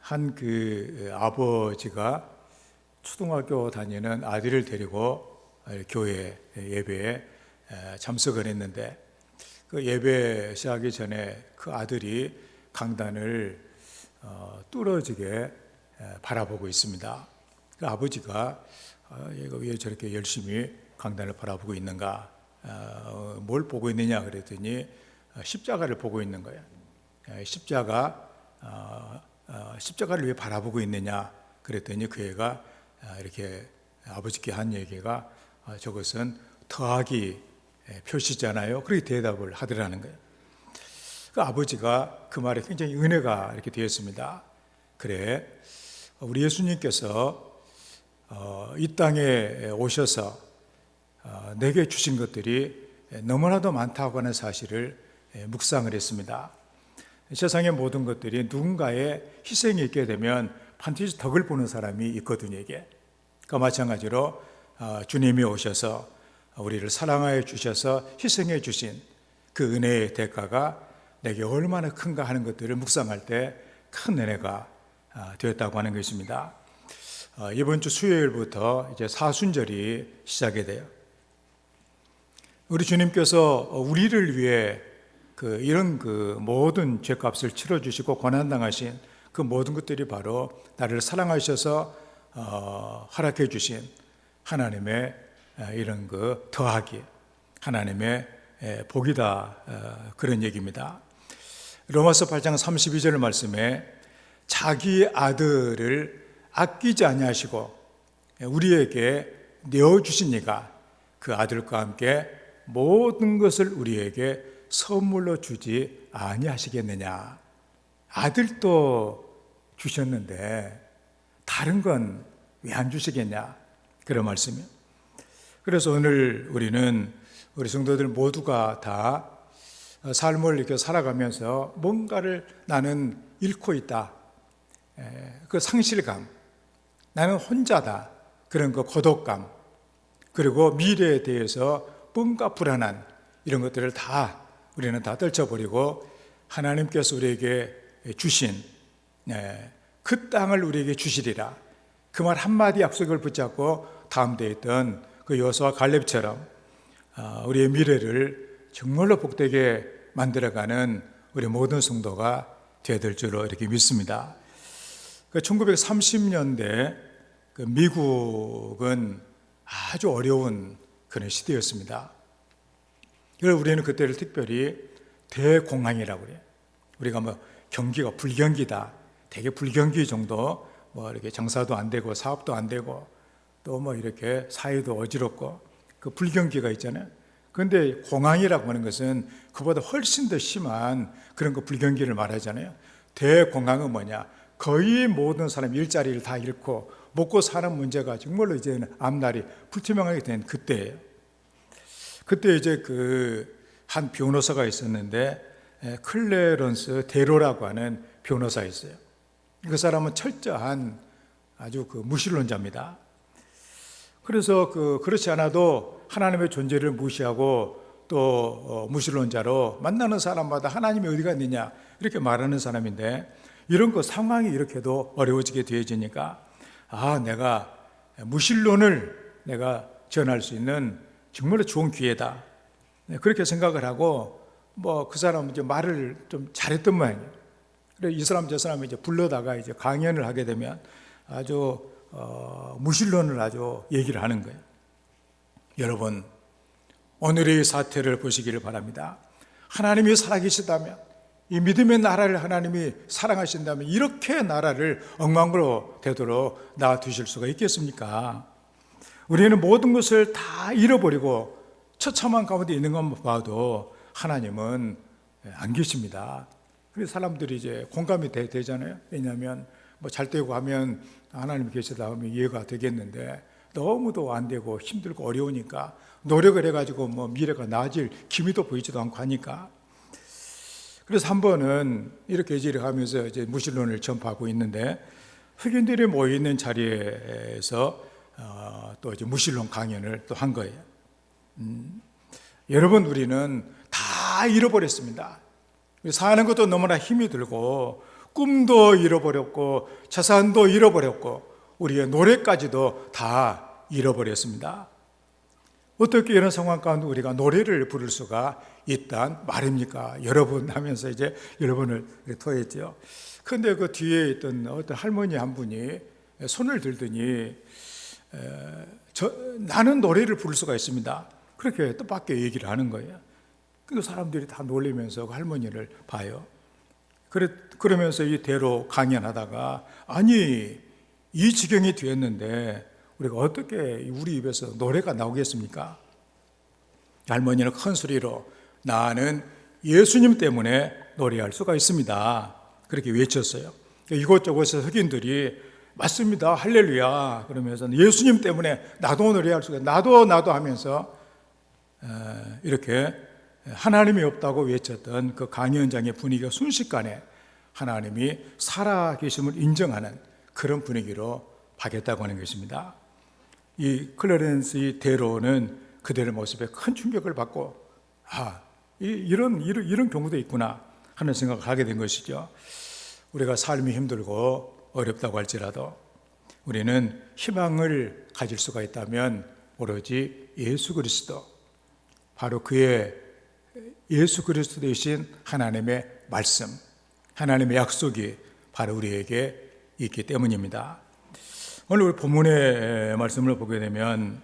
한 아버지가 초등학교 다니는 아들을 데리고 교회 예배에 참석을 했는데, 그 예배 시작하기 전에 그 아들이 강단을 뚫어지게 바라보고 있습니다. 그 아버지가 얘가 왜 저렇게 열심히 강단을 바라보고 있는가, 뭘 보고 있느냐 그랬더니 십자가를 보고 있는 거예요. 십자가를 왜 바라보고 있느냐 그랬더니 그 애가 이렇게 아버지께 한 얘기가 저것은 더하기 표시잖아요. 그렇게 대답을 하더라는 거예요. 그 아버지가 그 말에 굉장히 은혜가 이렇게 되었습니다. 그래, 우리 예수님께서 이 땅에 오셔서 내게 주신 것들이 너무나도 많다고 하는 사실을 묵상을 했습니다. 세상의 모든 것들이 누군가의 희생이 있게 되면 반드시 덕을 보는 사람이 있거든요. 이게 그러니까 마찬가지로 주님이 오셔서 우리를 사랑하여 주셔서 희생해 주신 그 은혜의 대가가 내게 얼마나 큰가 하는 것들을 묵상할 때 큰 은혜가 되었다고 하는 것입니다. 이번 주 수요일부터 이제 사순절이 시작이 돼요. 우리 주님께서 우리를 위해 이런 모든 죄값을 치러주시고 고난당하신 그 모든 것들이 바로 나를 사랑하셔서 허락해 주신 하나님의 이런 더하기, 하나님의 복이다, 그런 얘기입니다. 로마서 8장 32절 말씀에 자기 아들을 아끼지 아니하시고 우리에게 내어주신 이가 그 아들과 함께 모든 것을 우리에게 선물로 주지 아니하시겠느냐. 아들도 주셨는데 다른 건 왜 안 주시겠냐, 그런 말씀이에요. 그래서 오늘 우리는 우리 성도들 모두가 다 삶을 이렇게 살아가면서 뭔가를 나는 잃고 있다, 그 상실감, 나는 혼자다, 그런 고독감, 그리고 미래에 대해서 뭔가 불안한 이런 것들을 우리는 다 떨쳐버리고 하나님께서 우리에게 주신 그 땅을 우리에게 주시리라, 그 말 한마디 약속을 붙잡고 다음 대에 있던 그 여호수아 갈렙처럼 우리의 미래를 정말로 복되게 만들어가는 우리 모든 성도가 되어야 될 줄로 이렇게 믿습니다. 1930년대 미국은 아주 어려운 그런 시대였습니다. 그래서 우리는 그때를 특별히 대공황이라고 그래요. 우리가 경기가 불경기다, 되게 불경기 정도, 이렇게 장사도 안 되고 사업도 안 되고 또 이렇게 사회도 어지럽고 그 불경기가 있잖아요. 그런데 공황이라고 하는 것은 그보다 훨씬 더 심한 그런 불경기를 말하잖아요. 대공황은 뭐냐? 거의 모든 사람 일자리를 다 잃고 먹고 사는 문제가 정말로 이제는 앞날이 불투명하게 된 그때예요. 그때 이제 한 변호사가 있었는데 클레런스 데로라고 하는 변호사 있어요. 그 사람은 철저한 아주 무신론자입니다. 그래서 그렇지 않아도 하나님의 존재를 무시하고 또 무신론자로 만나는 사람마다 하나님이 어디 갔느냐 이렇게 말하는 사람인데, 이런 상황이 이렇게도 어려워지게 되어지니까 내가 무신론을 내가 전할 수 있는 정말로 좋은 기회다, 그렇게 생각을 하고 그 사람은 이제 말을 좀 잘했던 모양이에요. 그래서 이 사람 저 사람이 이제 불러다가 이제 강연을 하게 되면 아주 무신론을 아주 얘기를 하는 거예요. 여러분, 오늘의 사태를 보시기를 바랍니다. 하나님이 살아계시다면, 이 믿음의 나라를 하나님이 사랑하신다면 이렇게 나라를 엉망으로 되도록 놔두실 수가 있겠습니까? 우리는 모든 것을 다 잃어버리고 처참한 가운데 있는 것만 봐도 하나님은 안 계십니다. 그래서 사람들이 이제 공감이 되잖아요. 왜냐하면 잘 되고 하면 하나님이 계시다 하면 이해가 되겠는데 너무도 안 되고 힘들고 어려우니까 노력을 해가지고 미래가 나아질 기미도 보이지도 않고 하니까. 그래서 한 번은 이렇게 하면서 이제 무신론을 전파하고 있는데 흑인들이 모여 있는 자리에서 또 이제 무신론 강연을 또 한 거예요. 여러분, 우리는 다 잃어버렸습니다. 사는 것도 너무나 힘이 들고 꿈도 잃어버렸고 재산도 잃어버렸고 우리의 노래까지도 다 잃어버렸습니다. 어떻게 이런 상황 가운데 우리가 노래를 부를 수가 있단 말입니까? 여러분 하면서 이제 여러분을 토했죠. 그런데 그 뒤에 있던 어떤 할머니 한 분이 손을 들더니 나는 노래를 부를 수가 있습니다. 그렇게 뜻밖의 얘기를 하는 거예요. 그 사람들이 다 놀리면서 그 할머니를 봐요. 그러면서 이 대로 강연하다가 아니 이 지경이 되었는데 우리가 어떻게 우리 입에서 노래가 나오겠습니까? 할머니는 큰 소리로 나는 예수님 때문에 노래할 수가 있습니다. 그렇게 외쳤어요. 이곳저곳에서 흑인들이 맞습니다. 할렐루야. 그러면서 예수님 때문에 나도 노래할 수가 나도 하면서 이렇게 하나님이 없다고 외쳤던 그 강연장의 분위기가 순식간에 하나님이 살아계심을 인정하는 그런 분위기로 바뀌었다고 하는 것입니다. 이 클래런스 대로는 그들의 모습에 큰 충격을 받고 이런 경우도 있구나 하는 생각을 하게 된 것이죠. 우리가 삶이 힘들고 어렵다고 할지라도 우리는 희망을 가질 수가 있다면 오로지 예수 그리스도, 바로 그의 예수 그리스도 되신 하나님의 말씀, 하나님의 약속이 바로 우리에게 있기 때문입니다. 오늘 우리 본문의 말씀을 보게 되면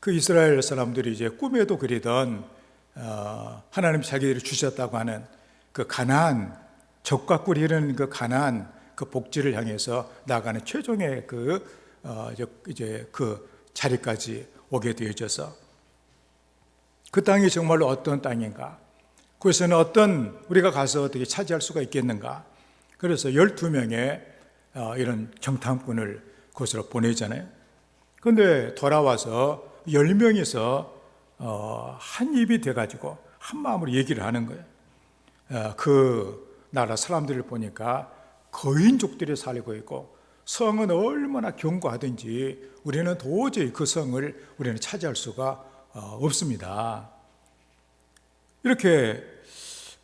그 이스라엘 사람들이 이제 꿈에도 그리던 하나님 자기들이 주셨다고 하는 그 가나안, 적과 꿀이는 그 가나안 그 복지를 향해서 나가는 최종의 그 자리까지 오게 되어져서 그 땅이 정말로 어떤 땅인가? 그것은 우리가 가서 어떻게 차지할 수가 있겠는가? 그래서 12명의 이런 정탐꾼을 그곳으로 보내잖아요. 그런데 돌아와서 10명이서 한 입이 돼가지고 한 마음으로 얘기를 하는 거예요. 그 나라 사람들을 보니까 거인족들이 살고 있고 성은 얼마나 견고하든지 우리는 도저히 그 성을 우리는 차지할 수가 없습니다. 이렇게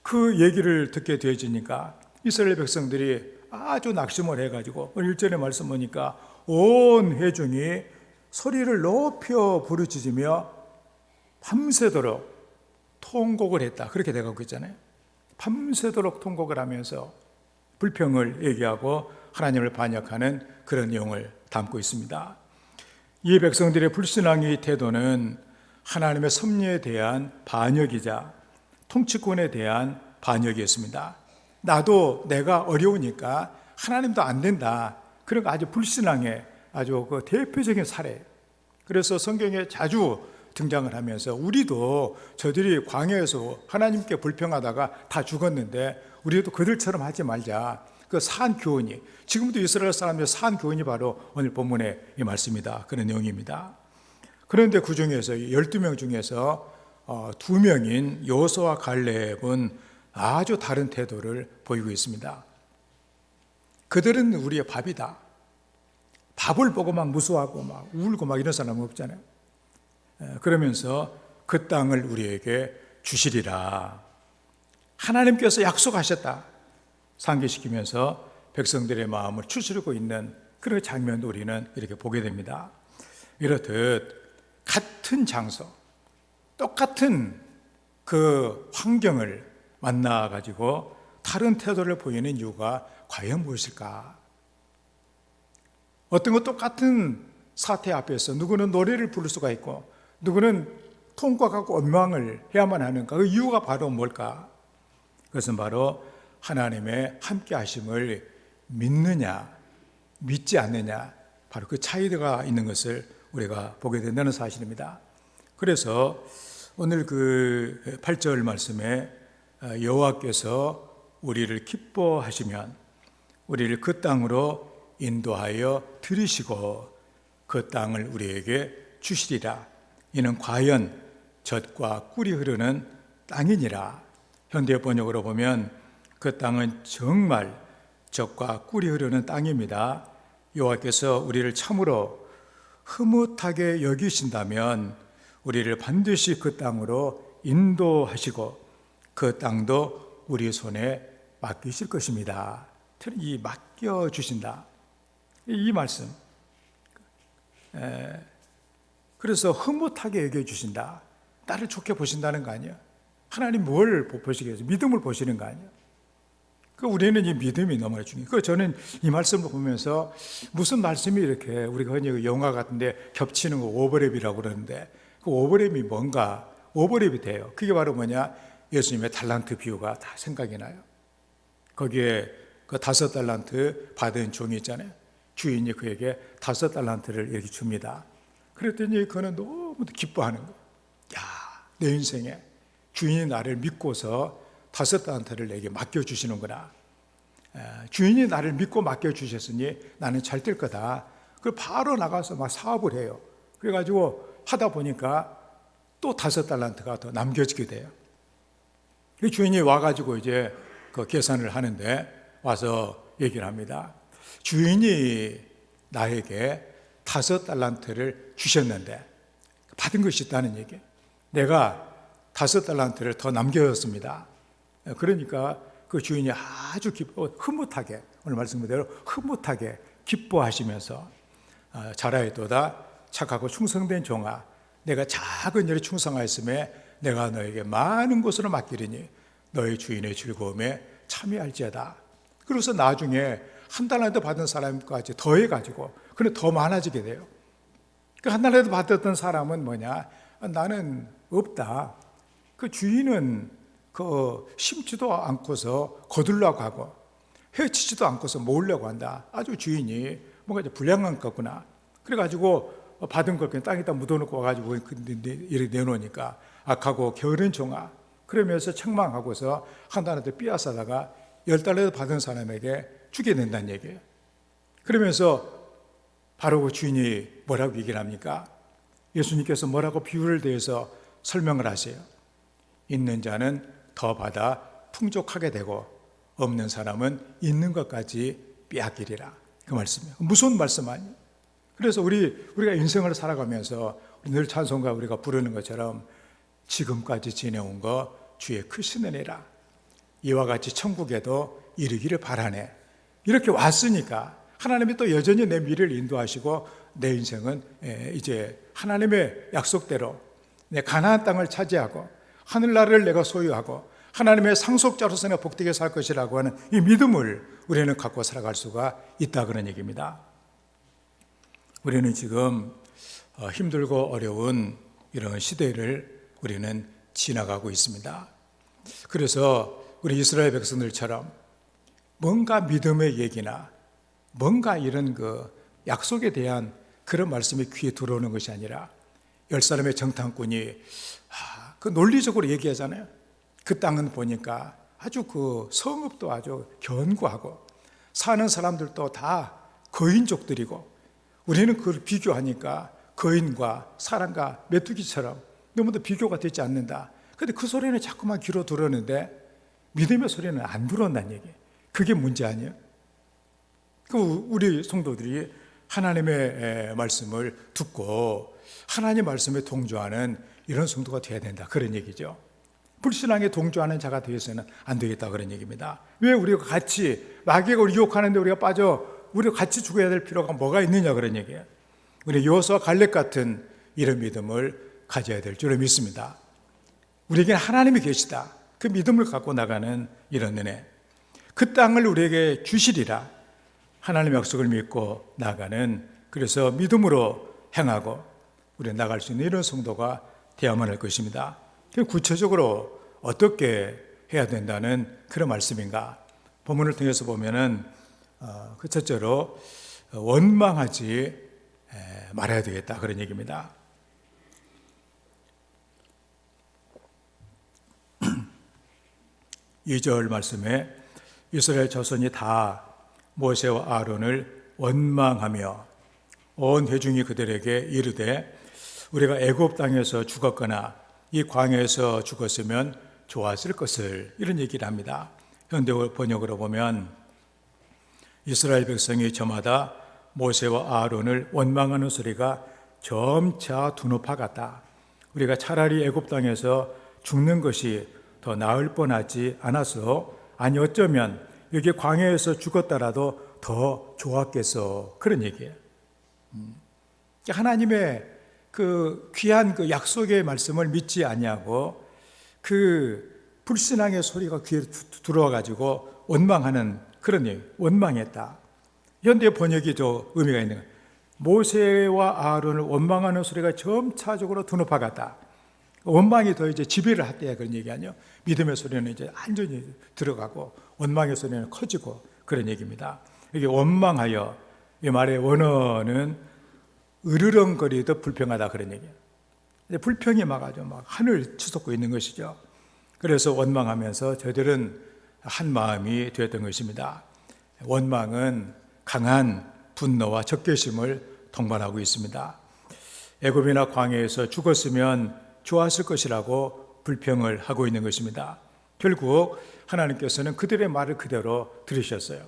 그 얘기를 듣게 되어지니까 이스라엘 백성들이 아주 낙심을 해가지고 1절에 말씀 보니까 온 회중이 소리를 높여 부르짖으며 밤새도록 통곡을 했다. 그렇게 돼가고 있잖아요. 밤새도록 통곡을 하면서 불평을 얘기하고 하나님을 반역하는 그런 내용을 담고 있습니다. 이 백성들의 불신앙의 태도는 하나님의 섭리에 대한 반역이자 통치권에 대한 반역이었습니다. 나도 내가 어려우니까 하나님도 안 된다. 그런 거 아주 불신앙의 아주 그 대표적인 사례. 그래서 성경에 자주 등장을 하면서 우리도 저들이 광야에서 하나님께 불평하다가 다 죽었는데 우리도 그들처럼 하지 말자. 그 산 교훈이 지금도 이스라엘 사람들의 산 교훈이 바로 오늘 본문의 이 말씀이다. 그런 내용입니다. 그런데 그 중에서 12명 중에서 2명인 여호수아와 갈렙은 아주 다른 태도를 보이고 있습니다. 그들은 우리의 밥이다. 밥을 보고 막 무서워하고 막 울고 막 이런 사람은 없잖아요. 그러면서 그 땅을 우리에게 주시리라. 하나님께서 약속하셨다. 상기시키면서 백성들의 마음을 추스르고 있는 그런 장면도 우리는 이렇게 보게 됩니다. 이렇듯 같은 장소, 똑같은 그 환경을 만나가지고 다른 태도를 보이는 이유가 과연 무엇일까? 어떤 것 똑같은 사태 앞에서 누구는 노래를 부를 수가 있고 누구는 통곡하고 원망을 해야만 하는가? 그 이유가 바로 뭘까? 그것은 바로 하나님의 함께 하심을 믿느냐 믿지 않느냐, 바로 그 차이가 있는 것을 우리가 보게 된다는 사실입니다. 그래서 오늘 그 8절 말씀에 여호와께서 우리를 기뻐하시면 우리를 그 땅으로 인도하여 들이시고 그 땅을 우리에게 주시리라. 이는 과연 젖과 꿀이 흐르는 땅이니라. 현대 번역으로 보면 그 땅은 정말 젖과 꿀이 흐르는 땅입니다. 여호와께서 우리를 참으로 흐뭇하게 여기신다면 우리를 반드시 그 땅으로 인도하시고 그 땅도 우리 손에 맡기실 것입니다. 이 맡겨주신다. 이 말씀. 그래서 흐뭇하게 여겨주신다. 나를 좋게 보신다는 거 아니야? 하나님 뭘 보시겠어요? 믿음을 보시는 거 아니야? 우리는 이 믿음이 너무나 중요해요. 저는 이 말씀을 보면서 무슨 말씀이 이렇게 우리가 흔히 영화 같은데 겹치는 거 오버랩이라고 그러는데 그 오버랩이 뭔가 오버랩이 돼요. 그게 바로 뭐냐? 예수님의 달란트 비유가 다 생각이 나요. 거기에 그 5달란트 받은 종이 있잖아요. 주인이 그에게 5달란트를 이렇게 줍니다. 그랬더니 그는 너무 기뻐하는 거예요. 야, 내 인생에 주인이 나를 믿고서 5달란트를 내게 맡겨주시는구나. 주인이 나를 믿고 맡겨주셨으니 나는 잘 될 거다. 그걸 바로 나가서 막 사업을 해요. 그래가지고 하다 보니까 또 5달란트가 더 남겨지게 돼요. 주인이 와가지고 이제 그 계산을 하는데 와서 얘기를 합니다. 주인이 나에게 5달란트를 주셨는데 받은 것이 있다는 얘기예요. 내가 5달란트를 더 남겨줬습니다. 그러니까 그 주인이 아주 흐뭇하게, 오늘 말씀 그대로 흐뭇하게 기뻐하시면서 잘하였도다 착하고 충성된 종아, 내가 작은 일에 충성하였음에 내가 너에게 많은 것으로 맡기리니 너희 주인의 즐거움에 참여할지어다. 그래서 나중에 1달란트 받은 사람까지 더해가지고 그는 더 많아지게 돼요. 그 1달란트 받았던 사람은 뭐냐? 나는 없다. 그 주인은 심지도 않고서 거둘려고 하고 해치지도 않고서 모으려고 한다. 아주 주인이 뭔가 이제 불량한 거구나. 그래가지고 받은 걸 그냥 땅에다 묻어놓고 와가지고 이렇게 내놓으니까 악하고 게으른 종아. 그러면서 책망하고서 1달란트 빼앗아다가 10달란트 받은 사람에게 주게 된다는 얘기예요. 그러면서 바로 그 주인이 뭐라고 얘기를 합니까? 예수님께서 뭐라고 비유를 대해서 설명을 하세요. 있는 자는 더 받아 풍족하게 되고 없는 사람은 있는 것까지 빼앗기리라. 그 말씀이에요. 무서운 말씀 아니에요? 그래서 우리가 인생을 살아가면서 늘 찬송가 우리가 부르는 것처럼 지금까지 지내온 거 주의 크신 은혜라. 이와 같이 천국에도 이르기를 바라네. 이렇게 왔으니까 하나님이 또 여전히 내 미래를 인도하시고 내 인생은 이제 하나님의 약속대로 내 가나안 땅을 차지하고 하늘나라를 내가 소유하고 하나님의 상속자로서 내가 복되게 살 것이라고 하는 이 믿음을 우리는 갖고 살아갈 수가 있다 그런 얘기입니다. 우리는 지금 힘들고 어려운 이런 시대를 우리는 지나가고 있습니다. 그래서 우리 이스라엘 백성들처럼 뭔가 믿음의 얘기나 뭔가 이런 그 약속에 대한 그런 말씀이 귀에 들어오는 것이 아니라 10사람의 정탐꾼이 그 논리적으로 얘기하잖아요. 그 땅은 보니까 아주 그 성읍도 아주 견고하고 사는 사람들도 다 거인족들이고 우리는 그걸 비교하니까 거인과 사람과 메뚜기처럼 너무도 비교가 되지 않는다. 그런데 그 소리는 자꾸만 귀로 들었는데 믿음의 소리는 안 들어온다는 얘기예요. 그게 문제 아니에요? 우리 성도들이 하나님의 말씀을 듣고 하나님의 말씀에 동조하는 이런 성도가 되어야 된다. 그런 얘기죠. 불신앙에 동조하는 자가 되어서는 안 되겠다. 그런 얘기입니다. 왜 우리가 같이 마귀가 우리 유혹하는데 우리가 우리가 같이 죽어야 될 필요가 뭐가 있느냐 그런 얘기예요. 우리 여호수아 갈렙 같은 이런 믿음을 가져야 될 줄을 믿습니다. 우리에게는 하나님이 계시다. 그 믿음을 갖고 나가는 이런 은혜. 그 땅을 우리에게 주시리라. 하나님의 약속을 믿고 나가는, 그래서 믿음으로 행하고 우리 나갈 수 있는 이런 성도가 되어야만 할 것입니다. 구체적으로 어떻게 해야 된다는 그런 말씀인가? 본문을 통해서 보면은 그 첫째로 원망하지 말아야 되겠다 그런 얘기입니다. 2절 말씀에 이스라엘 자손이 다 모세와 아론을 원망하며 온 회중이 그들에게 이르되 우리가 애굽 땅에서 죽었거나 이 광야에서 죽었으면 좋았을 것을, 이런 얘기를 합니다. 현대 번역으로 보면 이스라엘 백성이 저마다 모세와 아론을 원망하는 소리가 점차 두노파 같다. 우리가 차라리 애굽 땅에서 죽는 것이 더 나을 뻔하지 않았어. 아니 어쩌면 여기 광야에서 죽었더라도 더 좋았겠어. 그런 얘기예요. 하나님의 그 귀한 그 약속의 말씀을 믿지 아니하고 그 불신앙의 소리가 귀에 들어와 가지고 원망하는 그런 얘기. 원망했다. 현대 번역이 더 의미가 있는 거예요. 모세와 아론을 원망하는 소리가 점차적으로 드높아갔다. 원망이 더 이제 지배를 했대야 그런 얘기 아니에요. 믿음의 소리는 이제 완전히 들어가고 원망의 소리는 커지고 그런 얘기입니다. 이게 원망하여, 이 말의 원어는 으르렁거리듯 불평하다 그런 얘기예요. 불평이 막 아주 막 하늘 치솟고 있는 것이죠. 그래서 원망하면서 저들은 한 마음이 되었던 것입니다. 원망은 강한 분노와 적개심을 동반하고 있습니다. 애굽이나 광야에서 죽었으면 좋았을 것이라고 불평을 하고 있는 것입니다. 결국 하나님께서는 그들의 말을 그대로 들으셨어요.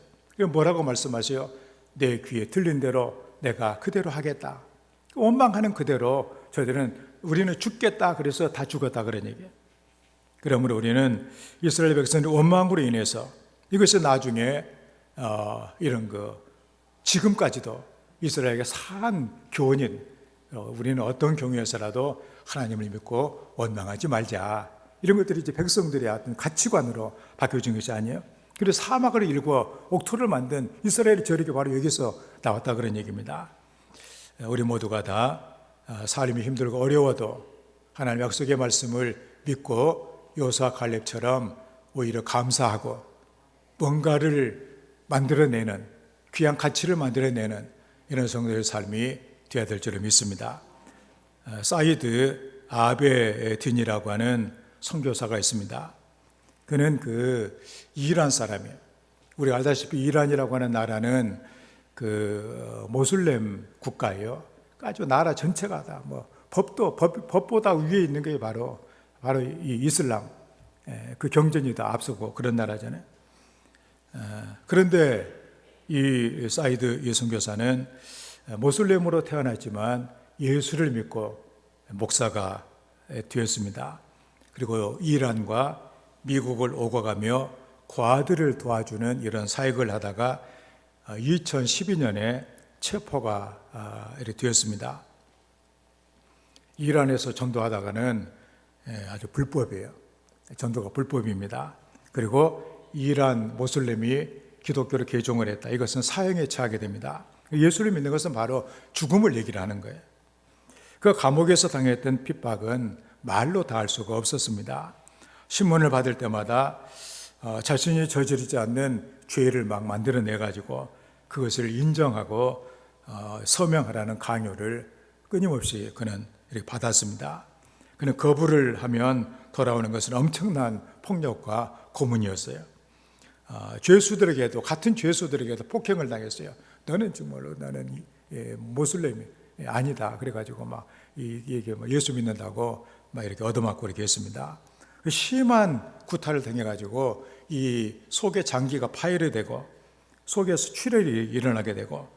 뭐라고 말씀하세요? 내 귀에 들린 대로 내가 그대로 하겠다. 원망하는 그대로 저들은 우리는 죽겠다 그래서 다 죽었다 그런 얘기예요. 그러므로 우리는 이스라엘 백성의 원망으로 인해서 이것이 나중에 이런 지금까지도 이스라엘에게 산 교훈인 우리는 어떤 경우에서라도 하나님을 믿고 원망하지 말자. 이런 것들이 이제 백성들의 어떤 가치관으로 바뀌어진 것이 아니에요. 그래서 사막을 일궈 옥토를 만든 이스라엘의 절기가 바로 여기서 나왔다 그런 얘기입니다. 우리 모두가 다 삶이 힘들고 어려워도 하나님 약속의 말씀을 믿고 여호수아 갈렙처럼 오히려 감사하고 뭔가를 만들어내는 귀한 가치를 만들어내는 이런 성도의 삶이 되어야 될 줄을 믿습니다. 사이드 아베딘이라고 하는 선교사가 있습니다. 그는 이란 사람이에요. 우리가 알다시피 이란이라고 하는 나라는 모슬렘 국가예요. 아주 나라 전체가 다 법보다 위에 있는 게 바로 이 이슬람, 그 경전이 다 앞서고 그런 나라잖아요. 그런데 이 사이드 이 선교사는 모슬렘으로 태어났지만 예수를 믿고 목사가 되었습니다. 그리고 이란과 미국을 오가가며 과들을 도와주는 이런 사역을 하다가 2012년에 체포가 이렇게 되었습니다. 이란에서 전도하다가는 아주 불법이에요. 전도가 불법입니다. 그리고 이란 모슬렘이 기독교를 개종을 했다. 이것은 사형에 처하게 됩니다. 예수를 믿는 것은 바로 죽음을 얘기를 하는 거예요. 그 감옥에서 당했던 핍박은 말로 다 할 수가 없었습니다. 신문을 받을 때마다 자신이 저지르지 않는 죄를 막 만들어내가지고 그것을 인정하고 서명하라는 강요를 끊임없이 그는 이렇게 받았습니다. 그는 거부를 하면 돌아오는 것은 엄청난 폭력과 고문이었어요. 죄수들에게도 같은 죄수들에게도 폭행을 당했어요. 너는 정말로 나는 모슬렘이 아니다. 그래가지고 막 이게 예수 믿는다고 막 이렇게 얻어맞고 이렇게 했습니다. 심한 구타를 당해가지고 이 속에 장기가 파열되고 속에서 출혈이 일어나게 되고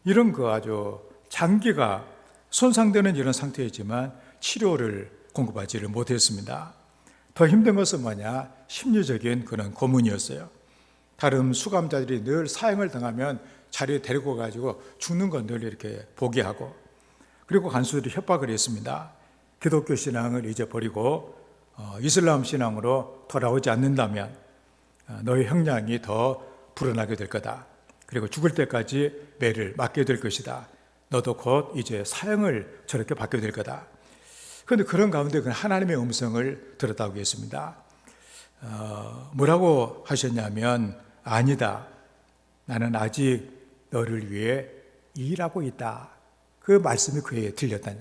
이런 아주 장기가 손상되는 이런 상태였지만 치료를 공급하지를 못했습니다. 더 힘든 것은 뭐냐? 심리적인 그런 고문이었어요. 다른 수감자들이 늘 사형을 당하면 자리에 데리고 가지고 죽는 건 늘 이렇게 보게 하고 그리고 간수들이 협박을 했습니다. 기독교 신앙을 잊어버리고 이슬람 신앙으로 돌아오지 않는다면 너의 형량이 더 불어나게 될 거다. 그리고 죽을 때까지 매를 맞게 될 것이다. 너도 곧 이제 사형을 저렇게 받게 될 거다. 그런데 그런 가운데 하나님의 음성을 들었다고 했습니다. 뭐라고 하셨냐면 아니다. 나는 아직 너를 위해 일하고 있다. 그 말씀이 그에게 들렸다니.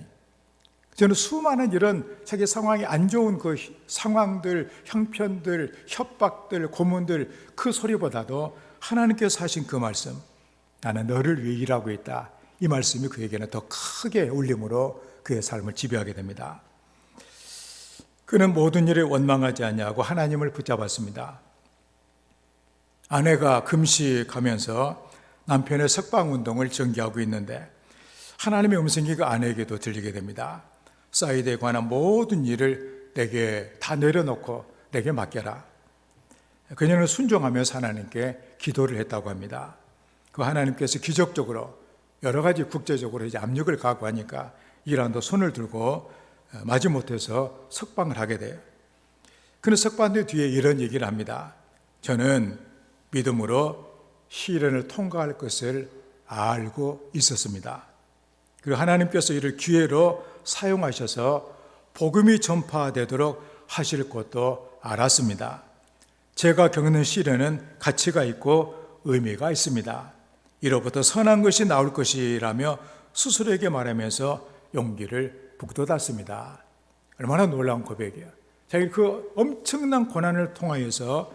저는 수많은 이런 자기 상황이 안 좋은 그 상황들, 형편들, 협박들, 고문들 그 소리보다도 하나님께서 하신 그 말씀, 나는 너를 위해 일하고 있다. 이 말씀이 그에게는 더 크게 울림으로 그의 삶을 지배하게 됩니다. 그는 모든 일에 원망하지 않냐고 하나님을 붙잡았습니다. 아내가 금식하면서 남편의 석방운동을 전개하고 있는데 하나님의 음성이 그 아내에게도 들리게 됩니다. 사이드에 관한 모든 일을 내게 다 내려놓고 내게 맡겨라. 그녀는 순종하면서 하나님께 기도를 했다고 합니다. 그 하나님께서 기적적으로 여러 가지 국제적으로 이제 압력을 가하고 하니까 이란도 손을 들고 마지못해서 석방을 하게 돼요. 그는 석방된 뒤에 이런 얘기를 합니다. 저는 믿음으로 시련을 통과할 것을 알고 있었습니다. 그리고 하나님께서 이를 기회로 사용하셔서 복음이 전파되도록 하실 것도 알았습니다. 제가 겪는 시련은 가치가 있고 의미가 있습니다. 이로부터 선한 것이 나올 것이라며 스스로에게 말하면서 용기를 북돋았습니다. 얼마나 놀라운 고백이에요. 자기 그 엄청난 고난을 통하여서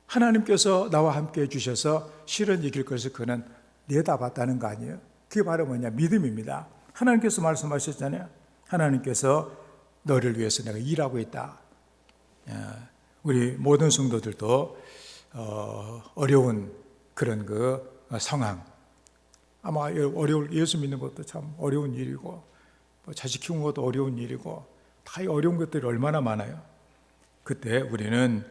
하나님께서 나와 함께 해주셔서 시련 이길 것을 그는 내다봤다는 거 아니에요? 그게 바로 뭐냐? 믿음입니다. 하나님께서 말씀하셨잖아요. 하나님께서 너를 위해서 내가 일하고 있다. 우리 모든 성도들도 어려운 그런 그 상황, 아마 예수 믿는 것도 참 어려운 일이고 자식 키우는 것도 어려운 일이고 다 어려운 것들이 얼마나 많아요. 그때 우리는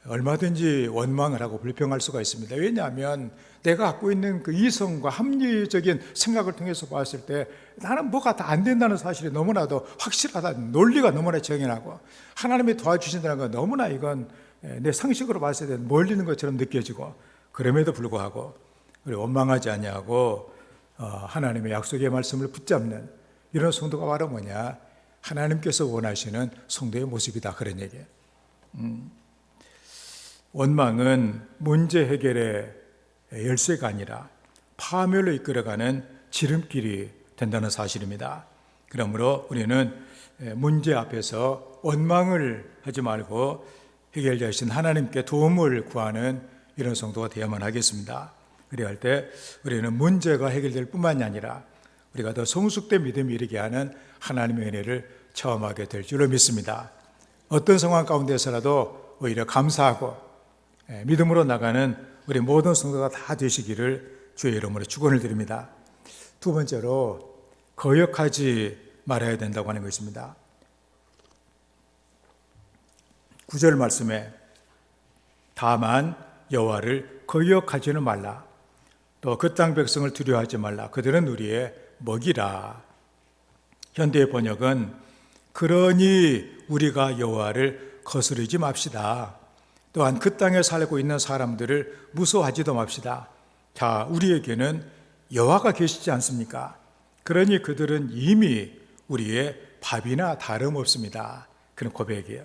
얼마든지 원망을 하고 불평할 수가 있습니다. 왜냐하면 내가 갖고 있는 그 이성과 합리적인 생각을 통해서 봤을 때 나는 뭐가 다 안 된다는 사실이 너무나도 확실하다. 논리가 너무나 정연하고 하나님이 도와주신다는 건 너무나 이건 내 상식으로 봤을 때 멀리는 것처럼 느껴지고, 그럼에도 불구하고 우리 원망하지 아니하고 하나님의 약속의 말씀을 붙잡는 이런 성도가 바로 뭐냐? 하나님께서 원하시는 성도의 모습이다, 그런 얘기예요. 원망은 문제 해결의 열쇠가 아니라 파멸로 이끌어가는 지름길이 된다는 사실입니다. 그러므로 우리는 문제 앞에서 원망을 하지 말고 해결자이신 하나님께 도움을 구하는 이런 성도가 되어야만 하겠습니다. 그래야 할 때 우리는 문제가 해결될 뿐만이 아니라 우리가 더 성숙된 믿음이 이르게 하는 하나님의 은혜를 체험하게 될 줄로 믿습니다. 어떤 상황 가운데서라도 오히려 감사하고 믿음으로 나가는 우리 모든 성도가 다 되시기를 주의 이름으로 축원을 드립니다. 두 번째로 거역하지 말아야 된다고 하는 것입니다. 9절 말씀에 다만 여호와를 거역하지는 말라. 또 그 땅 백성을 두려워하지 말라. 그들은 우리의 먹이라. 현대의 번역은 그러니 우리가 여호와를 거스르지 맙시다. 또한 그 땅에 살고 있는 사람들을 무서워하지도 맙시다. 자, 우리에게는 여호와가 계시지 않습니까? 그러니 그들은 이미 우리의 밥이나 다름없습니다. 그런 고백이에요.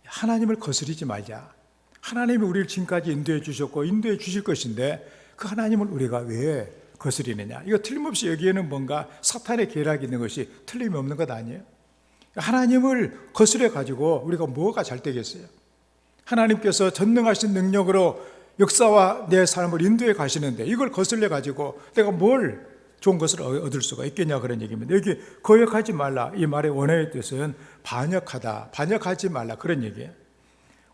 하나님을 거스르지 말자. 하나님이 우리를 지금까지 인도해 주셨고 인도해 주실 것인데 그 하나님을 우리가 왜 거스리느냐? 이거 틀림없이 여기에는 뭔가 사탄의 계략이 있는 것이 틀림이 없는 것 아니에요? 하나님을 거스려 가지고 우리가 뭐가 잘 되겠어요? 하나님께서 전능하신 능력으로 역사와 내 삶을 인도해 가시는데 이걸 거슬려 가지고 내가 뭘 좋은 것을 얻을 수가 있겠냐, 그런 얘기입니다. 여기 거역하지 말라, 이 말의 원어의 뜻은 반역하다, 반역하지 말라, 그런 얘기예요.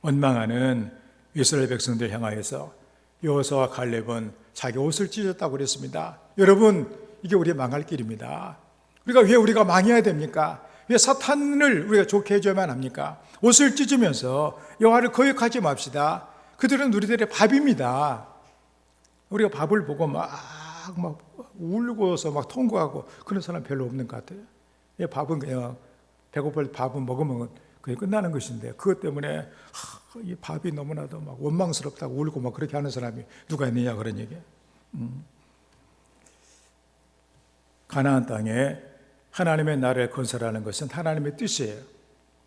원망하는 이스라엘 백성들 향하여서 여호수아와 갈렙은 자기 옷을 찢었다고 그랬습니다. 여러분, 이게 우리의 망할 길입니다. 왜 우리가 망해야 됩니까? 왜 사탄을 우리가 좋게 해줘야만 합니까? 옷을 찢으면서 여호와를 거역하지 맙시다. 그들은 우리들의 밥입니다. 우리가 밥을 보고 막 울고서 막 통곡하고 그런 사람 별로 없는 것 같아요. 밥은 그냥 배고플 밥은 먹으면 그게 끝나는 것인데 그것 때문에 이 밥이 너무나도 막 원망스럽다고 울고 막 그렇게 하는 사람이 누가 있느냐, 그런 얘기예요. 가나안 땅에 하나님의 나라를 건설하는 것은 하나님의 뜻이에요.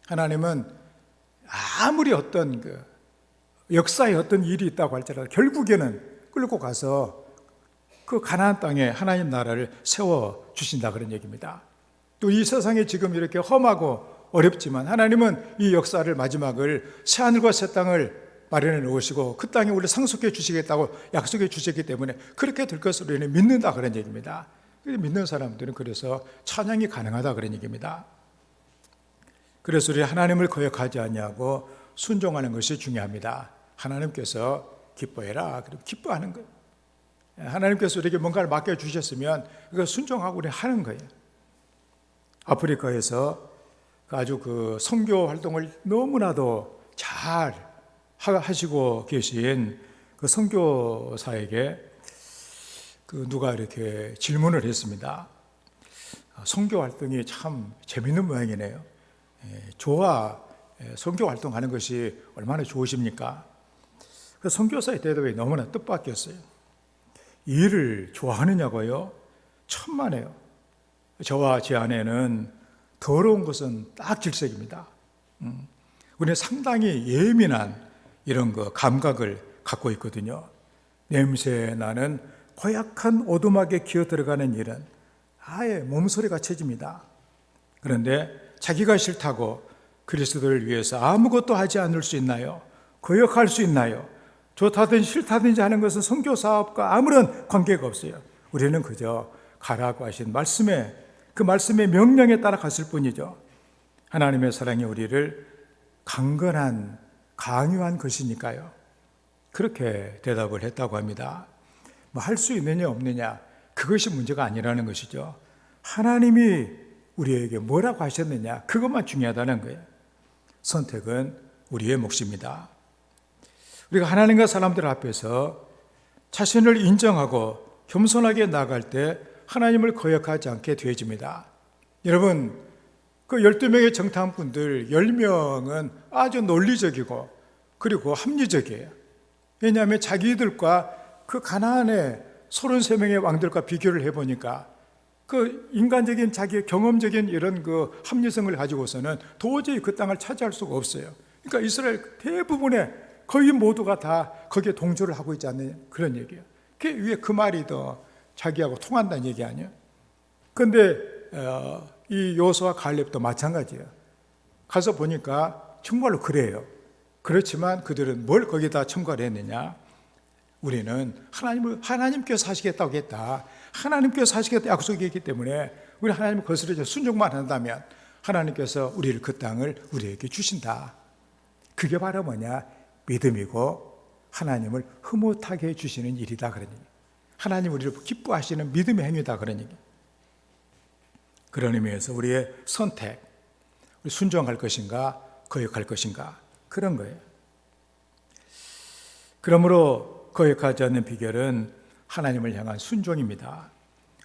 하나님은 아무리 어떤 역사에 어떤 일이 있다고 할지라도 결국에는 끌고 가서 그 가나안 땅에 하나님 나라를 세워 주신다, 그런 얘기입니다. 또 이 세상이 지금 이렇게 험하고 어렵지만 하나님은 이 역사를 마지막을 새하늘과 새 땅을 마련해 놓으시고 그 땅에 우리를 상속해 주시겠다고 약속해 주셨기 때문에 그렇게 될 것을 우리는 믿는다, 그런 얘기입니다. 믿는 사람들은 그래서 찬양이 가능하다, 그런 얘기입니다. 그래서 우리 하나님을 거역하지 아니하고 순종하는 것이 중요합니다. 하나님께서 기뻐해라, 그리고 기뻐하는 거예요. 하나님께서 우리에게 뭔가를 맡겨주셨으면 그걸 순종하고 우리 하는 거예요. 아프리카에서 아주 선교 활동을 너무나도 잘 하시고 계신 그 선교사에게 누가 이렇게 질문을 했습니다. 선교 활동이 참 재밌는 모양이네요. 선교 활동하는 것이 얼마나 좋으십니까? 그 선교사의 대답이 너무나 뜻밖이었어요. 이 일을 좋아하느냐고요? 천만에요. 저와 제 아내는 더러운 것은 딱 질색입니다. 우리는 상당히 예민한 이런 감각을 갖고 있거든요. 냄새 나는 고약한 오두막에 기어 들어가는 일은 아예 몸소리가 쳐집니다. 그런데 자기가 싫다고 그리스도를 위해서 아무것도 하지 않을 수 있나요? 거역할 수 있나요? 좋다든지 싫다든지 하는 것은 선교 사업과 아무런 관계가 없어요. 우리는 그저 가라고 하신 그 말씀의 명령에 따라 갔을 뿐이죠. 하나님의 사랑이 우리를 강요한 것이니까요. 그렇게 대답을 했다고 합니다. 할 수 있느냐 없느냐 그것이 문제가 아니라는 것이죠. 하나님이 우리에게 뭐라고 하셨느냐 그것만 중요하다는 거예요. 선택은 우리의 몫입니다. 우리가 하나님과 사람들 앞에서 자신을 인정하고 겸손하게 나아갈 때 하나님을 거역하지 않게 되어집니다. 여러분, 그 12명의 정탐꾼들 10명은 아주 논리적이고 그리고 합리적이에요. 왜냐하면 자기들과 그 가나안의 33명의 왕들과 비교를 해보니까 그 인간적인 자기의 경험적인 이런 합리성을 가지고서는 도저히 그 땅을 차지할 수가 없어요. 그러니까 이스라엘 대부분의 거의 모두가 다 거기에 동조를 하고 있지 않는 그런 얘기예요. 그 위에 그 말이 더 자기하고 통한다는 얘기 아니에요? 그런데 이 여호수아와 갈렙도 마찬가지예요. 가서 보니까 정말로 그래요. 그렇지만 그들은 뭘 거기다 첨가를 했느냐? 우리는 하나님께서 하시겠다고 했다. 하나님께서 하시겠다 약속이 있기 때문에 우리 하나님을 거스르지 순종만 한다면 하나님께서 우리를 그 땅을 우리에게 주신다. 그게 바로 뭐냐? 믿음이고 하나님을 흐뭇하게 해주시는 일이다 그런 얘기. 하나님 우리를 기뻐하시는 믿음의 행위다 그런 얘기. 그런 의미에서 우리의 선택, 우리 순종할 것인가 거역할 것인가 그런 거예요. 그러므로 거역하지 않는 비결은 하나님을 향한 순종입니다.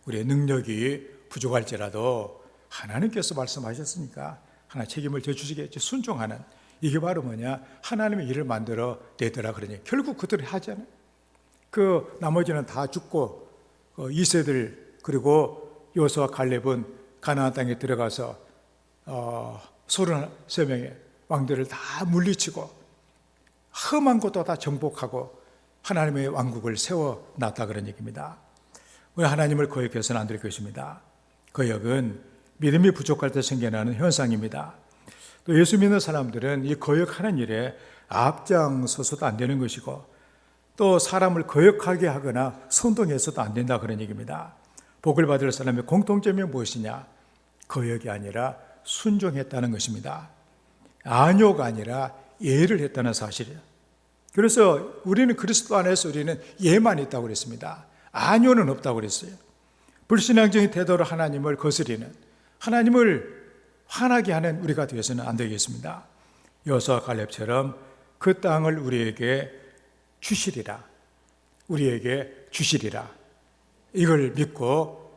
우리의 능력이 부족할지라도 하나님께서 말씀하셨으니까 하나 책임을 져주시겠지 순종하는 이게 바로 뭐냐? 하나님의 일을 만들어 내더라 그러니 결국 그들이 하잖아요. 그 나머지는 다 죽고 이세들 그리고 여호수아와 갈렙은 가나안 땅에 들어가서 33명의 왕들을 다 물리치고 험한 것도 다 정복하고 하나님의 왕국을 세워놨다 그런 얘기입니다. 우리 하나님을 거역해서는 안 될 것입니다. 거역은 믿음이 부족할 때 생겨나는 현상입니다. 또 예수 믿는 사람들은 이 거역하는 일에 앞장서서도 안 되는 것이고 또 사람을 거역하게 하거나 선동해서도 안 된다 그런 얘기입니다. 복을 받을 사람의 공통점이 무엇이냐? 거역이 아니라 순종했다는 것입니다. 안요가 아니라 예를 했다는 사실이에요. 그래서 우리는 그리스도 안에서 우리는 예만 있다고 그랬습니다. 안요는 없다고 그랬어요. 불신앙적인 태도로 하나님을 거스리는 하나님을 화나게 하는 우리가 되어서는 안 되겠습니다. 여호수아와 갈렙처럼 그 땅을 우리에게 주시리라. 이걸 믿고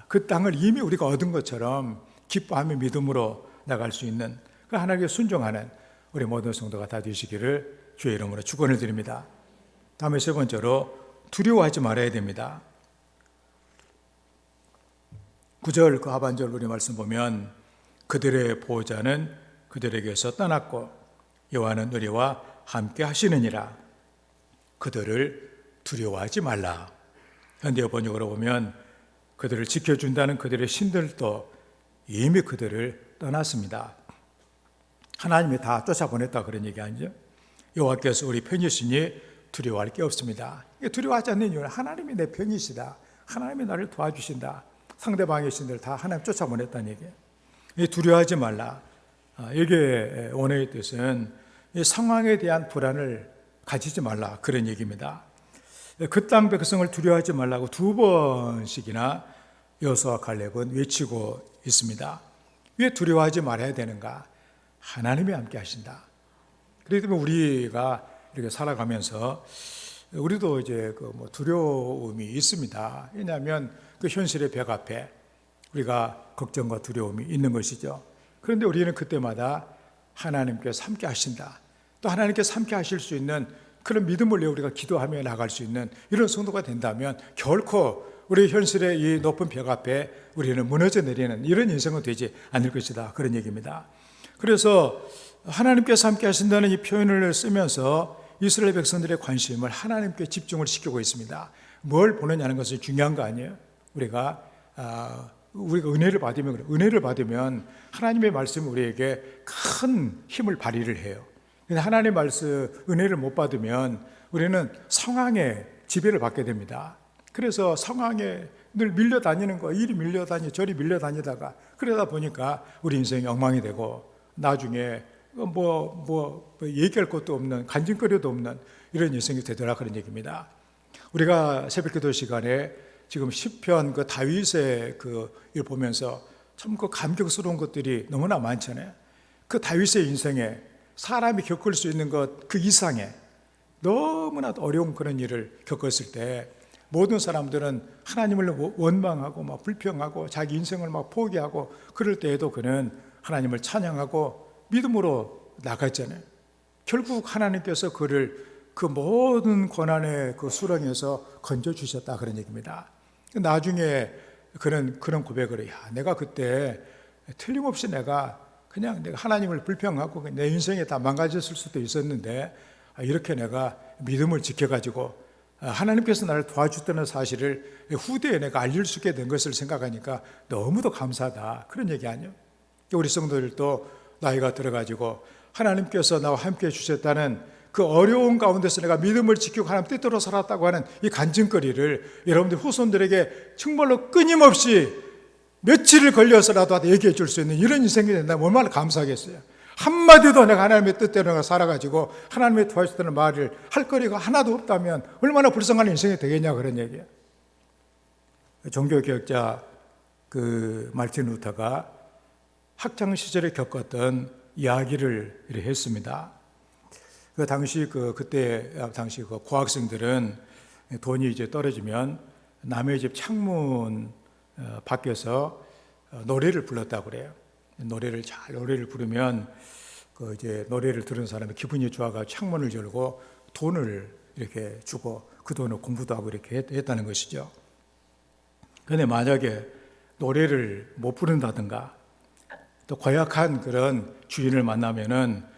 그 땅을 이미 우리가 얻은 것처럼 기뻐하며 믿음으로 나갈 수 있는 그 하나님께 순종하는 우리 모든 성도가 다 되시기를 주의 이름으로 축원을 드립니다. 다음에 세 번째로 두려워하지 말아야 됩니다. 9절 그 하반절 우리 말씀 보면 그들의 보호자는 그들에게서 떠났고 여호와는 너희와 함께 하시느니라. 그들을 두려워하지 말라. 현대 번역으로 보면 그들을 지켜준다는 그들의 신들도 이미 그들을 떠났습니다. 하나님이 다 쫓아보냈다 그런 얘기 아니죠? 여호와께서 우리 편이시니 두려워할 게 없습니다. 두려워하지 않는 이유는 하나님이 내 편이시다. 하나님이 나를 도와주신다. 상대방의 신들 다 하나님 쫓아보냈다는 얘기예요. 두려워하지 말라. 여기에 원어의 뜻은 이 상황에 대한 불안을 가지지 말라 그런 얘기입니다. 그 땅 백성을 두려워하지 말라고 2번씩이나 여호수아와 갈렙은 외치고 있습니다. 왜 두려워하지 말아야 되는가? 하나님이 함께 하신다. 그렇기 때문에 우리가 이렇게 살아가면서 우리도 이제 그 뭐 두려움이 있습니다. 왜냐하면 그 현실의 벽 앞에 우리가 걱정과 두려움이 있는 것이죠. 그런데 우리는 그때마다 하나님께서 함께 하신다. 또 하나님께서 함께 하실 수 있는 그런 믿음을 내 우리가 기도하며 나갈 수 있는 이런 성도가 된다면 결코 우리 현실의 이 높은 벽 앞에 우리는 무너져 내리는 이런 인생은 되지 않을 것이다. 그런 얘기입니다. 그래서 하나님께서 함께 하신다는 이 표현을 쓰면서 이스라엘 백성들의 관심을 하나님께 집중을 시키고 있습니다. 뭘 보느냐는 것이 중요한 거 아니에요? 우리가 은혜를 받으면 그래. 은혜를 받으면 하나님의 말씀이 우리에게 큰 힘을 발휘를 해요. 근데 하나님의 말씀, 은혜를 못 받으면 우리는 상황에 지배를 받게 됩니다. 그래서 상황에 늘 밀려다니는 거, 이리 밀려다니, 저리 밀려다니다가 그러다 보니까 우리 인생이 엉망이 되고 나중에 얘기할 것도 없는, 간증거리도 없는 이런 인생이 되더라 그런 얘기입니다. 우리가 새벽기도 시간에 지금 시편 그 다윗의 일 보면서 참 그 감격스러운 것들이 너무나 많잖아요. 그 다윗의 인생에 사람이 겪을 수 있는 것 그 이상의 너무나 어려운 그런 일을 겪었을 때 모든 사람들은 하나님을 원망하고 막 불평하고 자기 인생을 막 포기하고 그럴 때에도 그는 하나님을 찬양하고 믿음으로 나갔잖아요. 결국 하나님께서 그를 그 모든 고난의 그 수렁에서 건져주셨다 그런 얘기입니다. 나중에 그런 고백을 해요. 내가 그때 틀림없이 내가 하나님을 불평하고 내 인생이 다 망가졌을 수도 있었는데 이렇게 내가 믿음을 지켜가지고 하나님께서 나를 도와주셨다는 사실을 후대에 내가 알릴 수 있게 된 것을 생각하니까 너무도 감사하다 그런 얘기 아니에요. 우리 성도들도 나이가 들어가지고 하나님께서 나와 함께 해주셨다는 그 어려운 가운데서 내가 믿음을 지키고 하나님 뜻대로 살았다고 하는 이 간증거리를 여러분들 후손들에게 정말로 끊임없이 며칠을 걸려서라도 얘기해 줄 수 있는 이런 인생이 된다면 얼마나 감사하겠어요. 한마디도 내가 하나님의 뜻대로 살아가지고 하나님의 도와주셨다는 말을 할 거리가 하나도 없다면 얼마나 불쌍한 인생이 되겠냐 그런 얘기예요. 종교개혁자 말틴 루터가 학창시절에 겪었던 이야기를 했습니다. 그때 당시 고학생들은 돈이 이제 떨어지면 남의 집 창문 밖에서 노래를 불렀다고 그래요. 노래를 부르면 이제 노래를 들은 사람이 기분이 좋아가 창문을 열고 돈을 이렇게 주고 그 돈을 공부도 하고 이렇게 했다는 것이죠. 그런데 만약에 노래를 못 부른다든가 또 고약한 그런 주인을 만나면은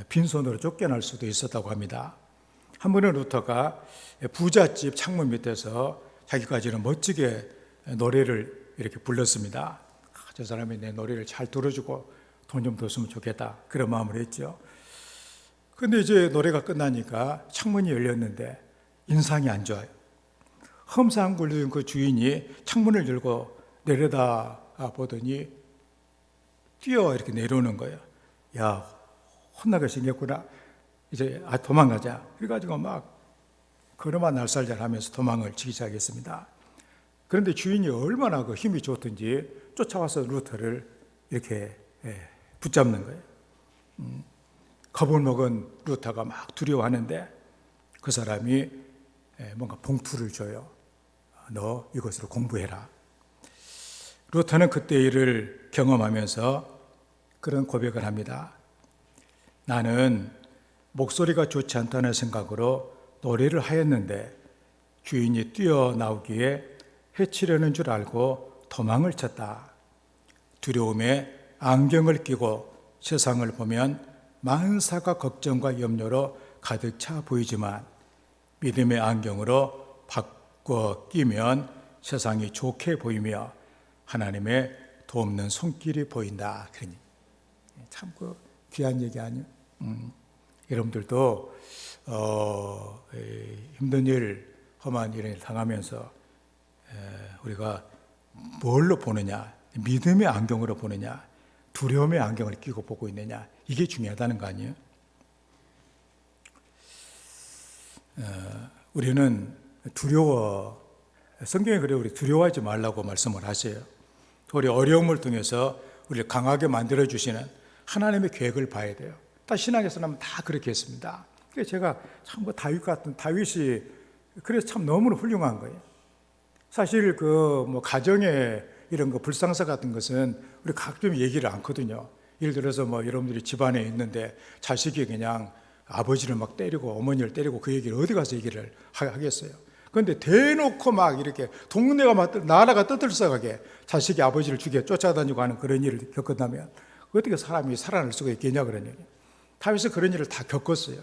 빈손으로 쫓겨날 수도 있었다고 합니다. 한 번은 루터가 부잣집 창문 밑에서 자기까지는 멋지게 노래를 이렇게 불렀습니다. 저 사람이 내 노래를 잘 들어주고 돈 좀 줬으면 좋겠다 그런 마음을 했죠. 그런데 이제 노래가 끝나니까 창문이 열렸는데 인상이 안 좋아요. 험상 굴린 그 주인이 창문을 열고 내려다 보더니 뛰어 이렇게 내려오는 거예요. 야, 혼나게 생겼구나. 이제 도망가자. 그래가지고 막 걸음아 날살잘 하면서 도망을 치기 시작했습니다. 그런데 주인이 얼마나 힘이 좋든지 쫓아와서 루터를 이렇게 붙잡는 거예요. 겁을 먹은 루터가 막 두려워하는데 그 사람이 뭔가 봉투를 줘요. 너 이것으로 공부해라. 루터는 그때 일을 경험하면서 그런 고백을 합니다. 나는 목소리가 좋지 않다는 생각으로 노래를 하였는데 주인이 뛰어나오기에 해치려는 줄 알고 도망을 쳤다. 두려움에 안경을 끼고 세상을 보면 만사가 걱정과 염려로 가득 차 보이지만 믿음의 안경으로 바꿔 끼면 세상이 좋게 보이며 하나님의 돕는 손길이 보인다. 그러니 참 귀한 얘기 아니에요? 여러분들도 힘든 일, 험한 일을 당하면서 우리가 뭘로 보느냐, 믿음의 안경으로 보느냐, 두려움의 안경을 끼고 보고 있느냐, 이게 중요하다는 거 아니에요? 우리는 성경에 그래요. 우리 두려워하지 말라고 말씀을 하세요. 우리 어려움을 통해서 우리를 강하게 만들어주시는 하나님의 계획을 봐야 돼요. 다 신앙에서는 다 그렇게 했습니다. 그래서 제가 참 다윗이 그래서 참 너무나 훌륭한 거예요. 사실 가정에 이런 불상사 같은 것은 우리 가끔 얘기를 않거든요. 예를 들어서 여러분들이 집안에 있는데 자식이 그냥 아버지를 막 때리고 어머니를 때리고 그 얘기를 어디 가서 얘기를 하겠어요. 그런데 대놓고 막 이렇게 동네가 막 나라가 떠들썩하게 자식이 아버지를 죽여 쫓아다니고 하는 그런 일을 겪었다면 어떻게 사람이 살아날 수가 있겠냐 그런 얘기. 다윗은 그런 일을 다 겪었어요.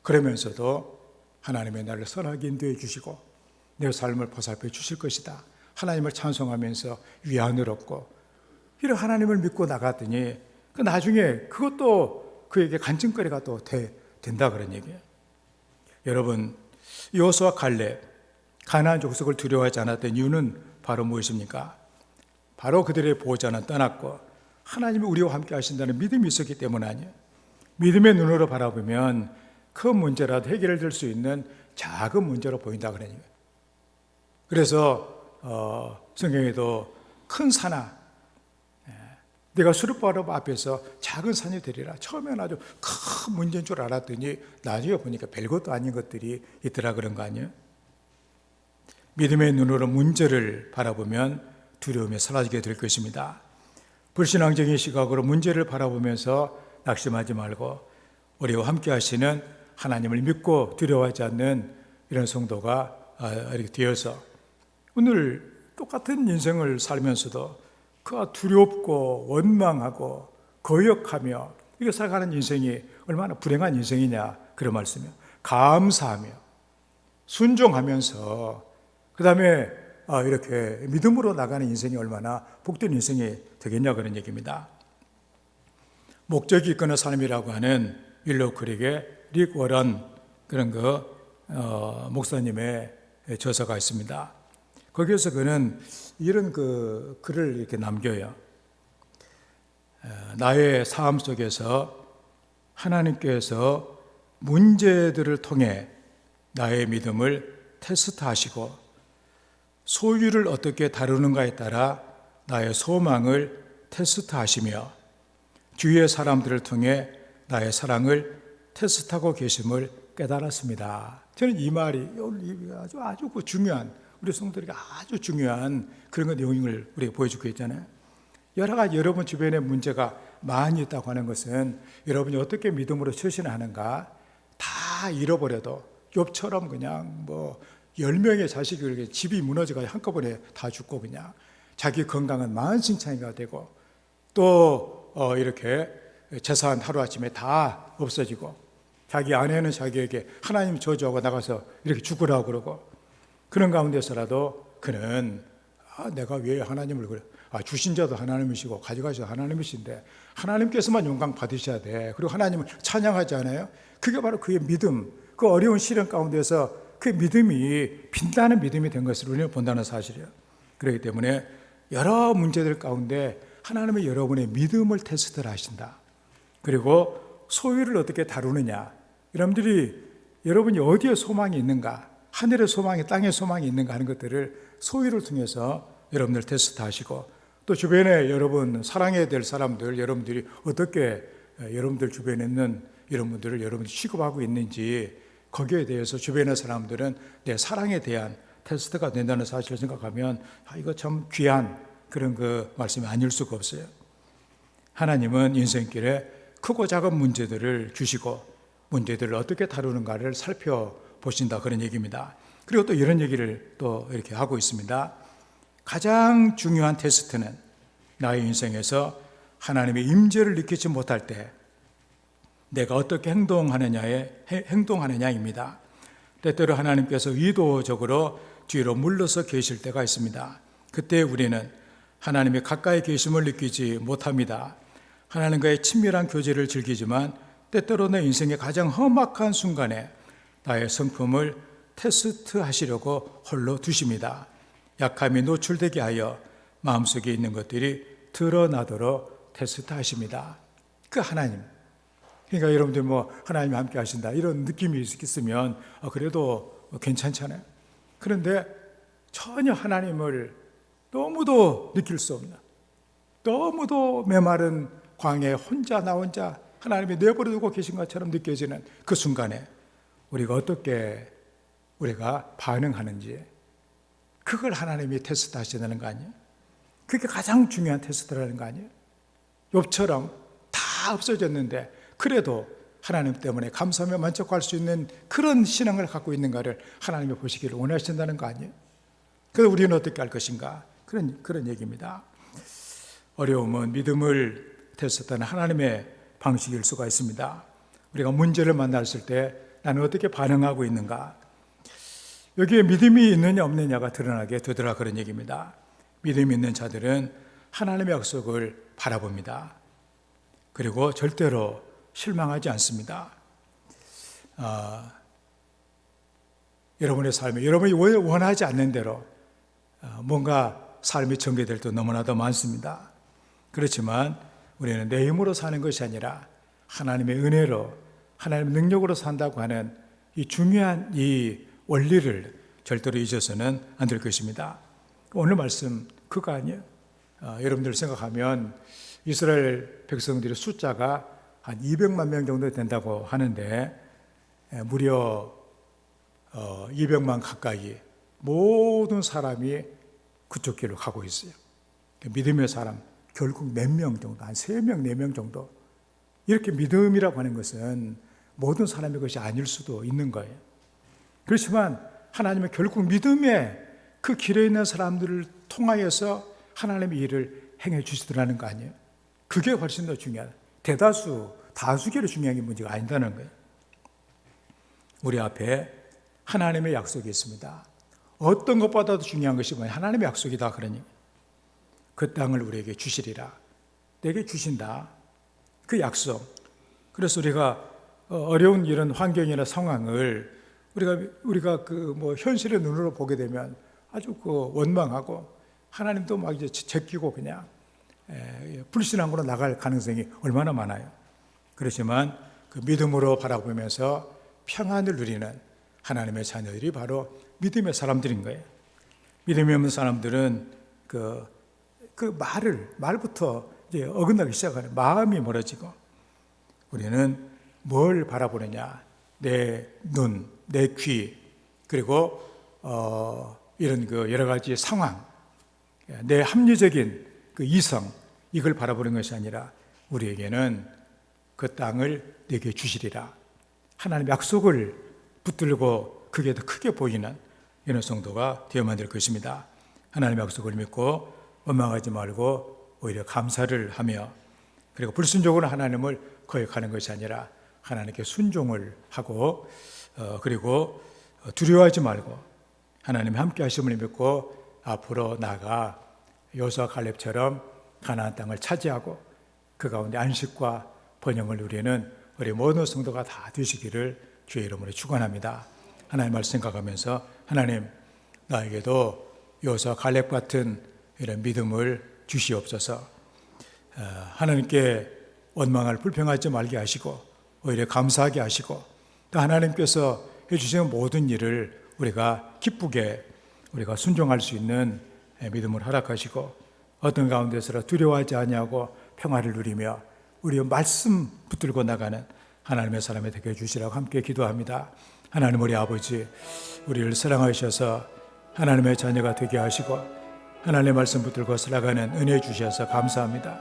그러면서도 하나님의 나를 선하게 인도해 주시고 내 삶을 보살펴 주실 것이다. 하나님을 찬송하면서 위안을 얻고 이런 하나님을 믿고 나갔더니 나중에 그것도 그에게 간증거리가 또 된다 그런 얘기예요. 여러분, 여호수아 갈렙 가나안 족속을 두려워하지 않았던 이유는 바로 무엇입니까? 바로 그들의 보호자는 떠났고 하나님이 우리와 함께 하신다는 믿음이 있었기 때문 아니에요. 믿음의 눈으로 바라보면 큰 문제라도 해결될 수 있는 작은 문제로 보인다 그런 얘기예요. 그래서 성경에도 큰 산아 내가 수르바벨 앞에서 작은 산이 되리라. 처음에는 아주 큰 문제인 줄 알았더니 나중에 보니까 별것도 아닌 것들이 있더라 그런 거 아니에요? 믿음의 눈으로 문제를 바라보면 두려움이 사라지게 될 것입니다. 불신앙적인 시각으로 문제를 바라보면서 낙심하지 말고 우리와 함께 하시는 하나님을 믿고 두려워하지 않는 이런 성도가 이렇게 되어서 오늘 똑같은 인생을 살면서도 그 두렵고 원망하고 거역하며 이렇게 살아가는 인생이 얼마나 불행한 인생이냐 그런 말씀이에요. 감사하며 순종하면서 그 다음에 이렇게 믿음으로 나가는 인생이 얼마나 복된 인생이 되겠냐 그런 얘기입니다. 목적이 이끄는 삶이라고 하는 윌로크릭의 릭 워런 그런 목사님의 저서가 있습니다. 거기에서 그는 이런 글을 이렇게 남겨요. 나의 삶 속에서 하나님께서 문제들을 통해 나의 믿음을 테스트하시고 소유를 어떻게 다루는가에 따라 나의 소망을 테스트하시며 주위의 사람들을 통해 나의 사랑을 테스트하고 계심을 깨달았습니다. 저는 이 말이 아주 중요한 우리 성도들에게 아주 중요한 그런 내용을 우리가 보여주고 있잖아요. 여러 가지 여러분 주변에 문제가 많이 있다고 하는 것은 여러분이 어떻게 믿음으로 처신하는가 다 잃어버려도 욥처럼 그냥 10명의 자식이 이렇게 집이 무너져가지고 한꺼번에 다 죽고 그냥 자기 건강은 만신창이가 되고 또 이렇게 재산 하루아침에 다 없어지고 자기 아내는 자기에게 하나님 저주하고 나가서 이렇게 죽으라고 그러고 그런 가운데서라도 그는 내가 왜 하나님을 그래? 주신 자도 하나님이시고 가져가셔도 하나님이신데 하나님께서만 영광 받으셔야 돼. 그리고 하나님을 찬양하지 않아요? 그게 바로 그의 믿음, 그 어려운 시련 가운데서 그 믿음이 빛나는 믿음이 된 것을 우리는 본다는 사실이에요. 그렇기 때문에 여러 문제들 가운데 하나님은 여러분의 믿음을 테스트를 하신다. 그리고 소유를 어떻게 다루느냐. 여러분이 어디에 소망이 있는가, 하늘의 소망이 땅의 소망이 있는가 하는 것들을 소유를 통해서 여러분들 테스트하시고 또 주변에 여러분 사랑해야 될 사람들 여러분들이 어떻게 여러분들 주변에 있는 이런 분들을 여러분이 취급하고 있는지 거기에 대해서 주변의 사람들은 내 사랑에 대한 테스트가 된다는 사실을 생각하면 이거 참 귀한 그런 말씀이 아닐 수가 없어요. 하나님은 인생길에 크고 작은 문제들을 주시고 문제들을 어떻게 다루는가를 살펴보신다 그런 얘기입니다. 그리고 또 이런 얘기를 또 이렇게 하고 있습니다. 가장 중요한 테스트는 나의 인생에서 하나님의 임재를 느끼지 못할 때 내가 어떻게 행동하느냐입니다. 때때로 하나님께서 의도적으로 뒤로 물러서 계실 때가 있습니다. 그때 우리는 하나님의 가까이 계심을 느끼지 못합니다. 하나님과의 친밀한 교제를 즐기지만 때때로 내 인생의 가장 험악한 순간에 나의 성품을 테스트하시려고 홀로 두십니다. 약함이 노출되게 하여 마음속에 있는 것들이 드러나도록 테스트하십니다. 그 하나님. 그러니까 여러분들 하나님이 함께 하신다 이런 느낌이 있으면 그래도 괜찮잖아요. 그런데 전혀 하나님을 너무도 느낄 수 없는, 너무도 메마른 광야에 나 혼자 하나님이 내버려두고 계신 것처럼 느껴지는 그 순간에 우리가 어떻게 우리가 반응하는지 그걸 하나님이 테스트 하시는 거 아니에요? 그게 가장 중요한 테스트라는 거 아니에요? 욥처럼 다 없어졌는데 그래도 하나님 때문에 감사하며 만족할 수 있는 그런 신앙을 갖고 있는가를 하나님이 보시기를 원하신다는 거 아니에요? 그래서 우리는 어떻게 할 것인가? 그런 얘기입니다. 어려움은 믿음을 테스트하는 하나님의 방식일 수가 있습니다. 우리가 문제를 만났을 때 나는 어떻게 반응하고 있는가? 여기에 믿음이 있느냐 없느냐가 드러나게 되더라 그런 얘기입니다. 믿음이 있는 자들은 하나님의 약속을 바라봅니다. 그리고 절대로 실망하지 않습니다. 여러분의 삶에 여러분이 원하지 않는 대로 뭔가 삶이 전개될 때 너무나도 많습니다. 그렇지만 우리는 내 힘으로 사는 것이 아니라 하나님의 은혜로 하나님의 능력으로 산다고 하는 이 중요한 이 원리를 절대로 잊어서는 안 될 것입니다. 오늘 말씀 그거 아니에요? 여러분들 생각하면 이스라엘 백성들의 숫자가 한 200만 명 정도 된다고 하는데 무려 200만 가까이 모든 사람이 그쪽 길로 가고 있어요. 믿음의 사람 결국 몇 명 정도, 한 3명, 4명 정도. 이렇게 믿음이라고 하는 것은 모든 사람의 것이 아닐 수도 있는 거예요. 그렇지만 하나님은 결국 믿음의 그 길에 있는 사람들을 통하여서 하나님의 일을 행해 주시더라는 거 아니에요? 그게 훨씬 더 중요하다. 대다수, 다수결이 중요한 게 문제가 아니다는 거예요. 우리 앞에 하나님의 약속이 있습니다. 어떤 것보다도 중요한 것이 뭐냐? 하나님의 약속이다 그러니 그 땅을 우리에게 주시리라. 내게 주신다. 그 약속. 그래서 우리가 어려운 이런 환경이나 상황을 우리가 현실의 눈으로 보게 되면 아주 원망하고 하나님도 막 이제 제끼고 그냥 불신앙으로 나갈 가능성이 얼마나 많아요. 그렇지만 그 믿음으로 바라보면서 평안을 누리는 하나님의 자녀들이 바로 믿음의 사람들인 거예요. 믿음이 없는 사람들은 말부터 이제 어긋나기 시작하는 마음이 멀어지고 우리는 뭘 바라보느냐? 내 눈, 내 귀, 그리고 이런 여러 가지 상황, 내 합리적인 이성 이걸 바라보는 것이 아니라 우리에게는 그 땅을 내게 주시리라. 하나님의 약속을 붙들고 그게 더 크게 보이는 이런 성도가 되어만 될 것입니다. 하나님의 약속을 믿고 원망하지 말고 오히려 감사를 하며 그리고 불순종으로 하나님을 거역하는 것이 아니라 하나님께 순종을 하고 그리고 두려워하지 말고 하나님의 함께 하심을 믿고 앞으로 나아가 여호수아 갈렙처럼 가나안 땅을 차지하고 그 가운데 안식과 번영을 누리는 우리 모든 성도가 다 되시기를 주의 이름으로 축원합니다. 하나님 말씀 생각하면서 하나님 나에게도 여호수아 갈렙 같은 이런 믿음을 주시옵소서. 하나님께 원망할 불평하지 말게 하시고 오히려 감사하게 하시고 또 하나님께서 해주시는 모든 일을 우리가 기쁘게 우리가 순종할 수 있는 믿음을 허락하시고 어떤 가운데서 두려워하지 아니하고 평화를 누리며 우리의 말씀 붙들고 나가는 하나님의 사람이 되게 해주시라고 함께 기도합니다. 하나님 우리 아버지 우리를 사랑하셔서 하나님의 자녀가 되게 하시고 하나님의 말씀 붙들고 살아가는 은혜 주셔서 감사합니다.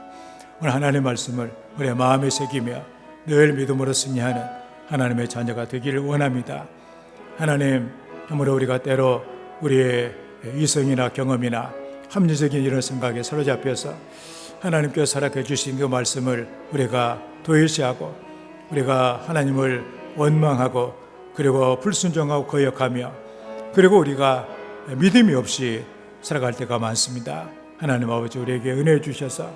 오늘 하나님의 말씀을 우리의 마음에 새기며 늘 믿음으로 승리하는 하나님의 자녀가 되기를 원합니다. 하나님, 아무리 우리가 때로 우리의 이성이나 경험이나 합리적인 이런 생각에 사로잡혀서 하나님께서 허락해 주신 그 말씀을 우리가 도외시하고 우리가 하나님을 원망하고 그리고 불순종하고 거역하며 그리고 우리가 믿음이 없이 살아갈 때가 많습니다. 하나님 아버지 우리에게 은혜 주셔서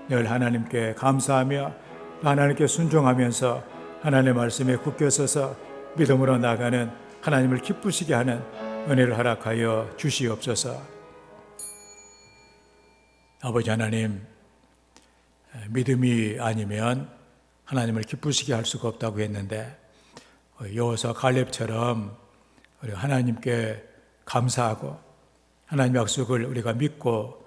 늘 하나님께 감사하며 하나님께 순종하면서 하나님의 말씀에 굳게 서서 믿음으로 나아가는 하나님을 기쁘시게 하는 은혜를 허락하여 주시옵소서. 아버지 하나님, 믿음이 아니면 하나님을 기쁘시게 할 수가 없다고 했는데 여호수아 갈렙처럼 우리 하나님께 감사하고 하나님의 약속을 우리가 믿고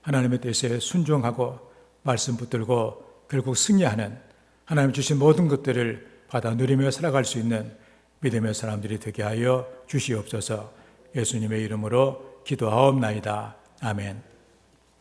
하나님의 뜻에 순종하고 말씀 붙들고 결국 승리하는 하나님 주신 모든 것들을 받아 누리며 살아갈 수 있는 믿음의 사람들이 되게 하여 주시옵소서. 예수님의 이름으로 기도하옵나이다. 아멘.